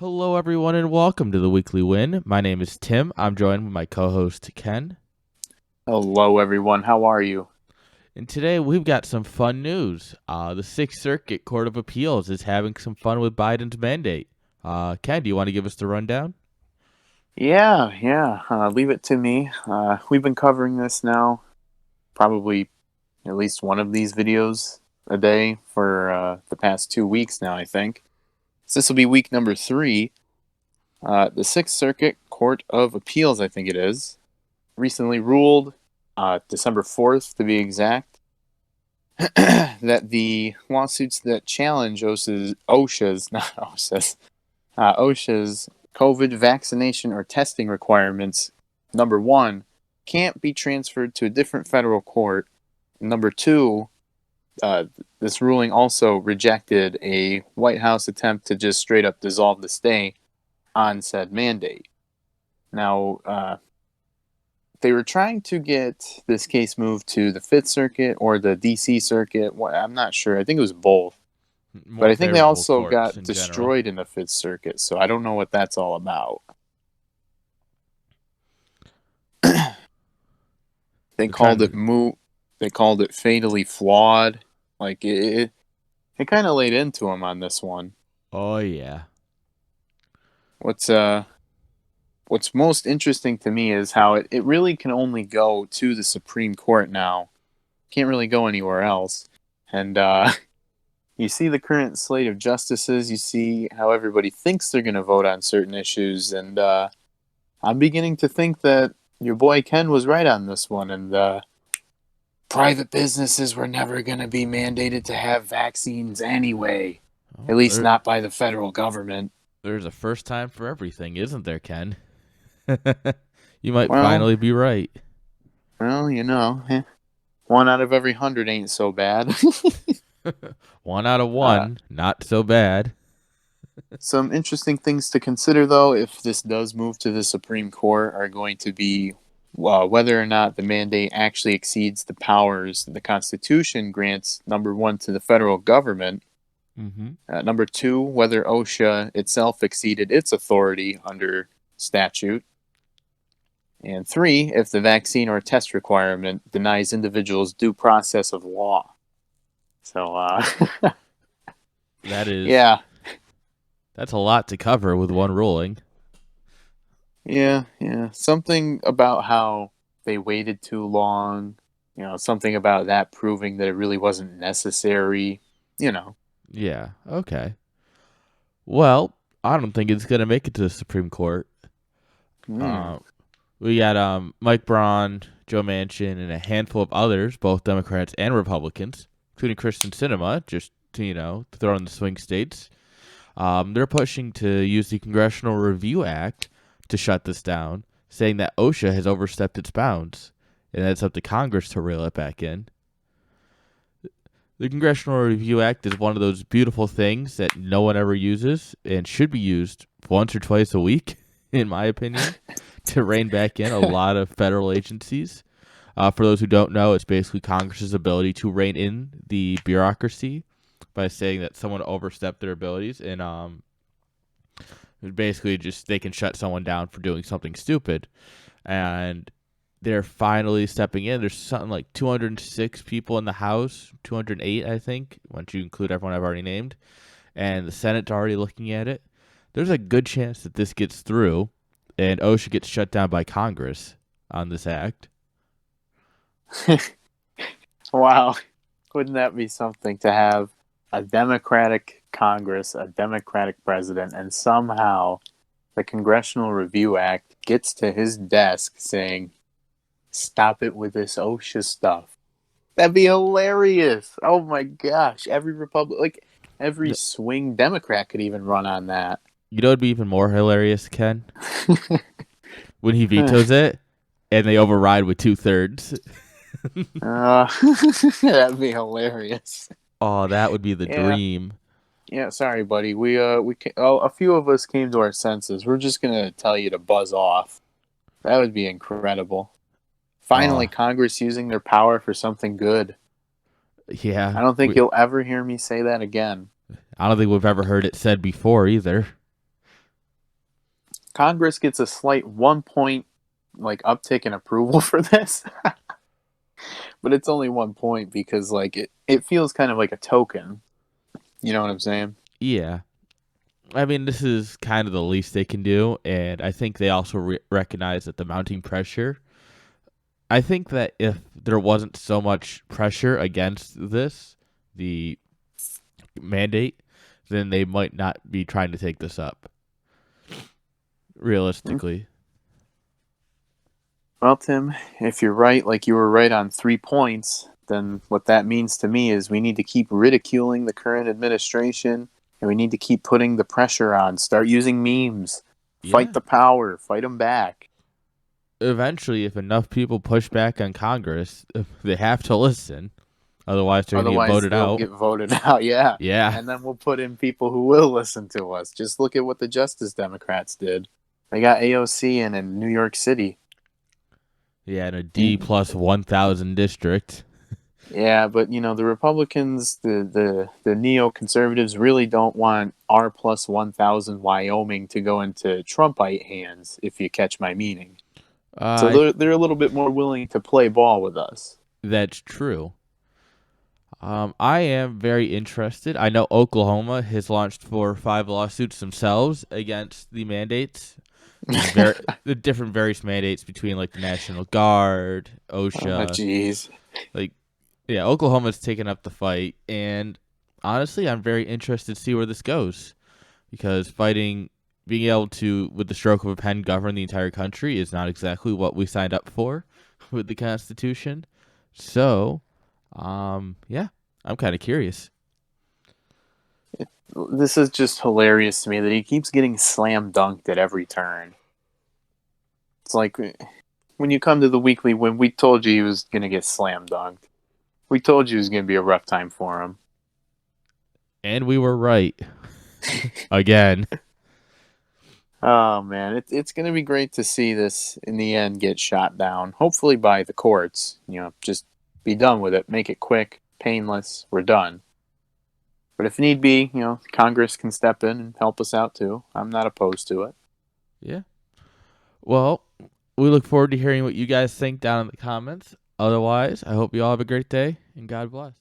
Hello, everyone, and welcome to the Weekly Win. My name is Tim. I'm joined with my co-host Ken, Hello, everyone. How are you? and today we've got some fun news. The Sixth Circuit Court of Appeals is having some fun with Biden's mandate. Ken, do you want to give us the rundown? Yeah. Leave it to me. We've been covering this now, probably at least one of these videos a day for the past 2 weeks now, I think. So this will be week number 3. The Sixth Circuit Court of Appeals, I think it is, recently ruled, December 4th to be exact, that the lawsuits that challenge OSHA's COVID vaccination or testing requirements, number one, can't be transferred to a different federal court. Number two, this ruling also rejected a White House attempt to just straight up dissolve the stay on said mandate. Now, they were trying to get this case moved to the Fifth Circuit or the D.C. Circuit. I'm not sure. I think it was both. More But I think they favorable also courts got in general. destroyed in the Fifth Circuit, so I don't know what that's all about. They called it Depends. moot. They called it fatally flawed. Like it kind of laid into him on this one. Oh yeah. What's what's most interesting to me is how it really can only go to the Supreme Court now. Can't really go anywhere else. And you see the current slate of justices. You see how everybody thinks they're going to vote on certain issues, and I'm beginning to think that your boy Ken was right on this one, and private businesses were never going to be mandated to have vaccines anyway, at Oh, least not by the federal government. there's a first time for everything, isn't there, Ken? You might Well, finally be right. one out of every 100 ain't so bad. 1 out of 1, uh, not so bad. some interesting things to consider, though, if this does move to the Supreme Court, are going to be whether or not the mandate actually exceeds the powers the Constitution grants, number one, to the federal government. Mm-hmm. Number two, whether OSHA itself exceeded its authority under statute. And three, if the vaccine or test requirement denies individuals due process of law. So, That is yeah, that's a lot to cover with one ruling. yeah. Something about how they waited too long. Something about that proving that it really wasn't necessary. You know. Yeah. Okay. Well, I don't think it's gonna make it to the Supreme Court. Hmm. Uh, we got Mike Braun, Joe Manchin, and a handful of others, both Democrats and Republicans, including Kristen Sinema, just to throw in the swing states. They're pushing to use the Congressional Review Act to shut this down, saying that OSHA has overstepped its bounds, and that it's up to Congress to reel it back in. The Congressional Review Act is one of those beautiful things that no one ever uses and should be used once or twice a week, in my opinion, to rein back in a lot of federal agencies. For those who don't know, it's basically Congress's ability to rein in the bureaucracy by saying that someone overstepped their abilities, and basically just they can shut someone down for doing something stupid. And they're finally stepping in. There's something like 206 people in the House, 208, I think, once you include everyone I've already named, and the Senate's already looking at it. There's a good chance that this gets through, and OSHA gets shut down by Congress on this act. Wow. Wouldn't that be something to have a Democratic Congress, a Democratic president, and somehow the Congressional Review Act gets to his desk saying, "Stop it with this OSHA stuff." That'd be hilarious. Oh my gosh. Every swing Democrat could even run on that. You know, it'd be even more hilarious, Ken, when he vetoes it and they override with 2/3. That'd be hilarious. Oh, that would be the Yeah. dream. Yeah, sorry, buddy. A few of us came to our senses. We're just gonna tell you to buzz off. That would be incredible. Oh, Finally, Congress using their power for something good. yeah. I don't think you'll ever hear me say that again. I don't think we've ever heard it said before either. Congress gets a slight 1 point like uptick in approval for this, but it's only 1 point because like it feels kind of like a token. You know what I'm saying? Yeah. I mean, this is kind of the least they can do, and I think they also recognize that the mounting pressure. I think that if there wasn't so much pressure against this, the mandate, then they might not be trying to take this up. Realistically, Well, Tim, if you're right, like you were right on 3 points, then what that means to me is we need to keep ridiculing the current administration and we need to keep putting the pressure on. Start using memes. Fight yeah. the power. Fight them back. Eventually, if enough people push back on Congress, they have to listen. Otherwise, they're going to get Otherwise, voted they'll out. get voted out. Yeah. Yeah. And then we'll put in people who will listen to us. Just look at what the Justice Democrats did. They got AOC in New York City. Yeah, in a D plus 1,000 district. Yeah, but the Republicans, the neoconservatives really don't want R plus 1,000 Wyoming to go into Trumpite hands, if you catch my meaning. So Uh, they're a little bit more willing to play ball with us. that's true. I am very interested. I know Oklahoma has launched 4 or 5 lawsuits themselves against the mandates. The different various mandates between like the National Guard, Oh, OSHA, jeez. like yeah, Oklahoma's taken up the fight, and honestly, I'm very interested to see where this goes because being able to, with the stroke of a pen, govern the entire country is not exactly what we signed up for with the Constitution. So, yeah, I'm kind of curious. This is just hilarious to me that he keeps getting slam dunked at every turn. It's like when you come to the weekly, when we told you he was going to get slam dunked. We told you it was going to be a rough time for him. And we were right again. Oh man, it's going to be great to see this in the end get shot down. Hopefully by the courts. Just be done with it. Make it quick, painless. We're done. But if need be, Congress can step in and help us out too. I'm not opposed to it. Yeah. Well, we look forward to hearing what you guys think down in the comments. Otherwise, I hope you all have a great day and God bless.